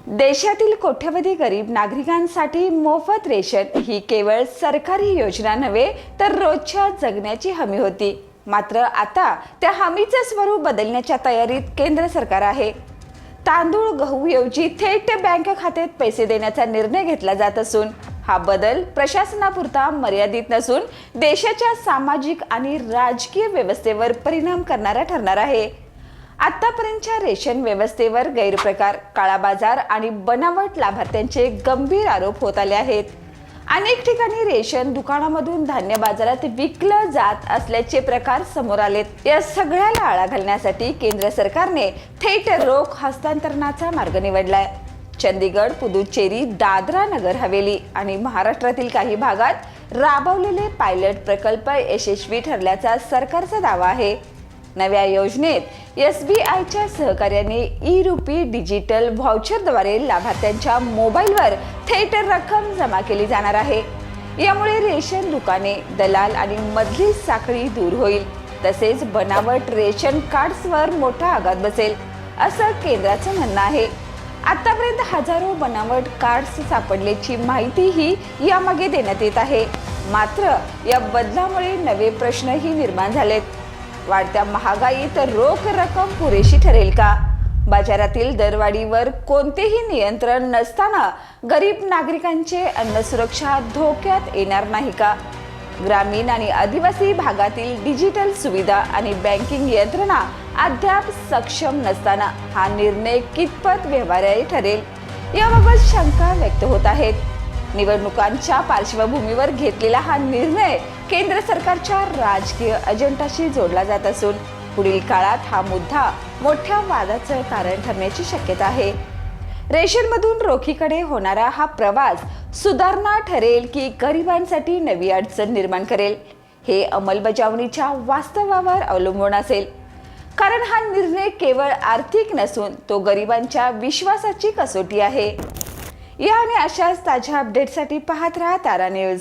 देशातील कोट्यवधी गरीब नागरिकांसाठी मोफत रेशन ही केवळ सरकारी योजना नव्हे तर रोजच्या जगण्याची हमी होती। मात्र आता त्या हमीचे स्वरूप बदलण्याच्या तयारीत केंद्र सरकार आहे। तांदूळ गहू ऐवजी थेट बँक खात्यात पैसे देण्याचा निर्णय घेतला जात असून हा बदल प्रशासनापुरता मर्यादित नसून देशाच्या सामाजिक आणि राजकीय व्यवस्थेवर परिणाम करणारा ठरणार आहे। आतापर्यंतच्या रेशन व्यवस्थेवर गैरप्रकार, काळा बाजार आणि बनावट लाभार्थ्यांचे गंभीर आरोप होत आले आहेत। अनेक ठिकाणी रेशन दुकानामधून धान्य बाजारात विकलं जात असल्याचे प्रकार समोर आलेत। या सगळ्याला आळा घालण्यासाठी केंद्र सरकारने थेट रोख हस्तांतरणाचा मार्ग निवडलाय। चंदीगड, पुदुच्चेरी, दादरा नगर हवेली आणि महाराष्ट्रातील काही भागात राबवलेले पायलट प्रकल्प यशस्वी ठरल्याचा सरकारचा दावा आहे। नव्या योजनेत SBIच्या सहकार्याने ई-रुपी डिजिटल व्हाउचरद्वारे लाभार्थ्यांच्या मोबाईलवर थेट रक्कम जमा केली जाणार आहे। यामुळे रेशन दुकाने, दलाल आणि मधली साखळी दूर होईल, तसेच बनावट रेशन कार्ड्सवर मोठा आघात बसेल, असं केंद्राचं म्हणणं आहे। आतापर्यंत हजारो बनावट कार्ड्स सापडल्याची माहितीही यामागे देण्यात येत आहे। मात्र या बदलामुळे नवे प्रश्नही निर्माण झालेत। वाढत्या महागाईत रोख रक्कम पुरेशी ठरेल का? बाजारातील दरवाढीवर कोणतेही नियंत्रण नसताना गरीब नागरिकांचे अन्न सुरक्षा धोक्यात येणार नाही का? ग्रामीण आणि आदिवासी भागातील डिजिटल सुविधा आणि बँकिंग यंत्रणा अद्याप सक्षम नसताना हा निर्णय कितपत व्यवहार्य ठरेल, याबाबत शंका व्यक्त होत आहेत। निवडणुकांच्या पार्श्वभूमीवर घेतलेला हा निर्णय केंद्र सरकारच्या राजकीय अजेंडाशी जोडला जात असून पुढील काळात हा मुद्दा मोठ्या वादाचं कारण ठरण्याची शक्यता आहे। रेशनमधून रोखीकडे होणारा हा प्रवास सुधारणा ठरेल की गरिबांसाठी नवी अडचण निर्माण करेल, हे अंमलबजावणीच्या वास्तवावर अवलंबून असेल। कारण हा निर्णय केवळ आर्थिक नसून तो गरिबांच्या विश्वासाची कसोटी आहे। या आणि अशाच ताज्या अपडेटसाठी पाहत राहा तारा न्यूज।